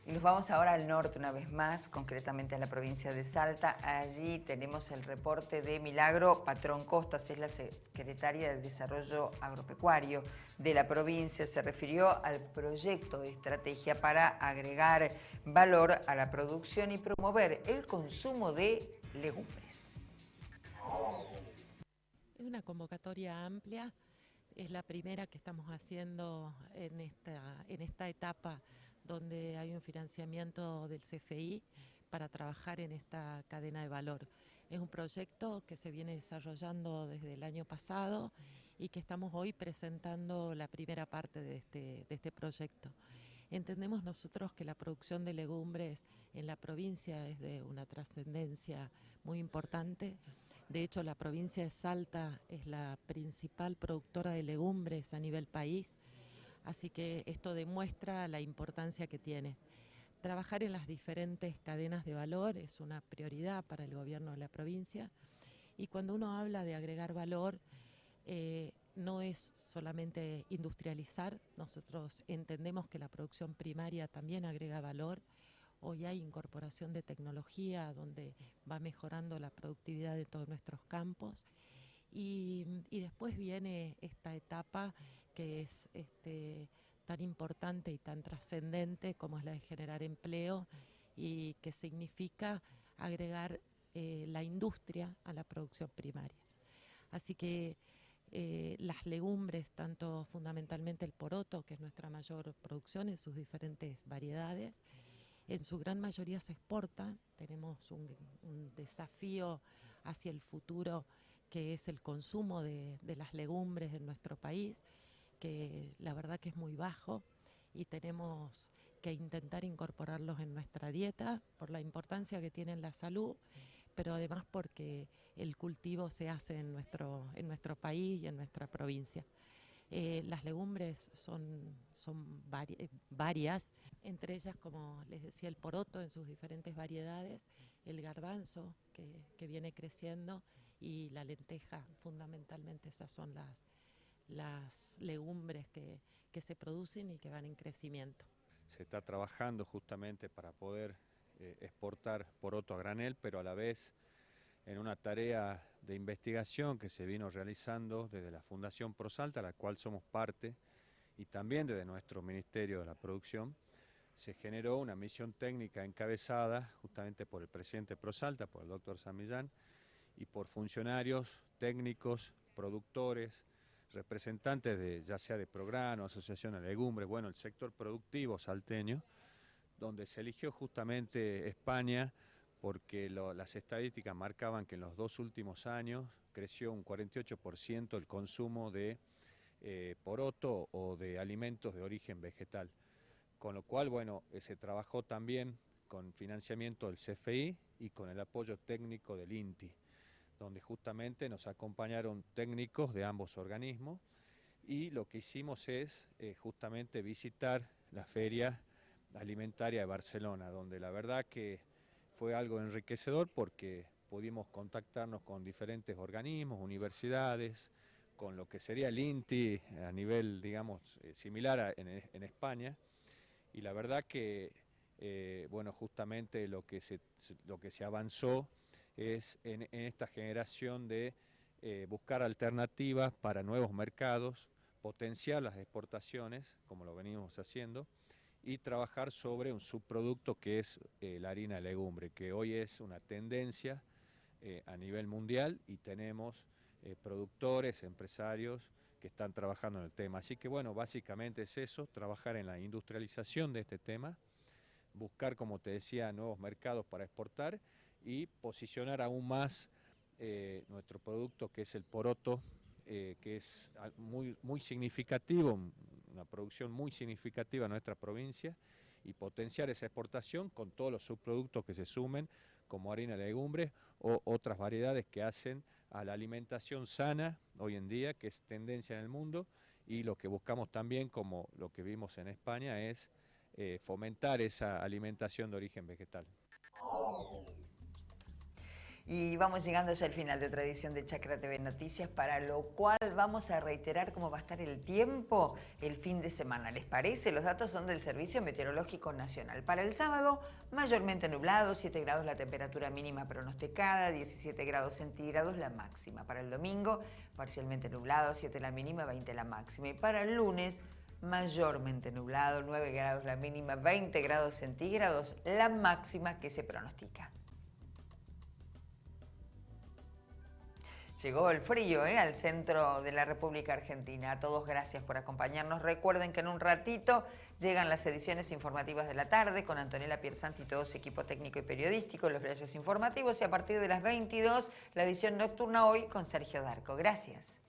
Y nos vamos ahora al norte una vez más, concretamente a la provincia de Salta. Allí tenemos el reporte de Milagro Patrón Costas, es la secretaria de Desarrollo Agropecuario de la provincia. Se refirió al proyecto de estrategia para agregar valor a la producción y promover el consumo de legumbres. Es una convocatoria amplia, es la primera que estamos haciendo en esta etapa donde hay un financiamiento del CFI para trabajar en esta cadena de valor. Es un proyecto que se viene desarrollando desde el año pasado y que estamos hoy presentando la primera parte de este proyecto. Entendemos nosotros que la producción de legumbres en la provincia es de una trascendencia muy importante. De hecho, la provincia de Salta es la principal productora de legumbres a nivel país. Así que esto demuestra la importancia que tiene. Trabajar en las diferentes cadenas de valor es una prioridad para el gobierno de la provincia y cuando uno habla de agregar valor no es solamente industrializar, nosotros entendemos que la producción primaria también agrega valor. Hoy hay incorporación de tecnología donde va mejorando la productividad de todos nuestros campos y después viene esta etapa que es tan importante y tan trascendente como es la de generar empleo y que significa agregar la industria a la producción primaria. Así que las legumbres, tanto fundamentalmente el poroto, que es nuestra mayor producción en sus diferentes variedades, en su gran mayoría se exporta. Tenemos un desafío hacia el futuro que es el consumo de las legumbres en nuestro país, que la verdad que es muy bajo y tenemos que intentar incorporarlos en nuestra dieta por la importancia que tiene en la salud, pero además porque el cultivo se hace en nuestro país y en nuestra provincia. Las legumbres son varias, entre ellas, como les decía, el poroto en sus diferentes variedades, el garbanzo que viene creciendo y la lenteja, fundamentalmente esas son las legumbres que se producen y que van en crecimiento. Se está trabajando justamente para poder exportar poroto a granel, pero a la vez en una tarea de investigación que se vino realizando desde la Fundación ProSalta, a la cual somos parte, y también desde nuestro Ministerio de la Producción, se generó una misión técnica encabezada justamente por el presidente Prosalta, por el doctor San Millán, y por funcionarios técnicos, productores, representantes de ya sea de Prograno, Asociación de Legumbres, bueno, el sector productivo salteño, donde se eligió justamente España porque las estadísticas marcaban que en los 2 últimos años creció un 48% el consumo de poroto o de alimentos de origen vegetal. Con lo cual, bueno, se trabajó también con financiamiento del CFI y con el apoyo técnico del INTI, donde justamente nos acompañaron técnicos de ambos organismos y lo que hicimos es justamente visitar la Feria Alimentaria de Barcelona, donde la verdad que fue algo enriquecedor porque pudimos contactarnos con diferentes organismos, universidades, con lo que sería el INTI a nivel, digamos, similar en España. Y la verdad que, bueno, justamente lo que se avanzó es en esta generación de buscar alternativas para nuevos mercados, potenciar las exportaciones, como lo venimos haciendo, y trabajar sobre un subproducto que es la harina de legumbre, que hoy es una tendencia a nivel mundial y tenemos productores, empresarios que están trabajando en el tema. Así que bueno, básicamente es eso, trabajar en la industrialización de este tema, buscar, como te decía, nuevos mercados para exportar y posicionar aún más nuestro producto, que es el poroto, que es muy significativo, una producción muy significativa en nuestra provincia, y potenciar esa exportación con todos los subproductos que se sumen, como harina de legumbres o otras variedades que hacen a la alimentación sana hoy en día, que es tendencia en el mundo, y lo que buscamos también, como lo que vimos en España, es fomentar esa alimentación de origen vegetal. Y vamos llegando ya al final de otra edición de Chacra TV Noticias, para lo cual vamos a reiterar cómo va a estar el tiempo el fin de semana. ¿Les parece? Los datos son del Servicio Meteorológico Nacional. Para el sábado, mayormente nublado, 7 grados la temperatura mínima pronosticada, 17 grados centígrados la máxima. Para el domingo, parcialmente nublado, 7 la mínima, 20 la máxima. Y para el lunes, mayormente nublado, 9 grados la mínima, 20 grados centígrados la máxima que se pronostica. Llegó el frío al centro de la República Argentina. A todos gracias por acompañarnos. Recuerden que en un ratito llegan las ediciones informativas de la tarde con Antonella Piersanti y todo su equipo técnico y periodístico, los flashes informativos, y a partir de las 22 la edición nocturna hoy con Sergio Darco. Gracias.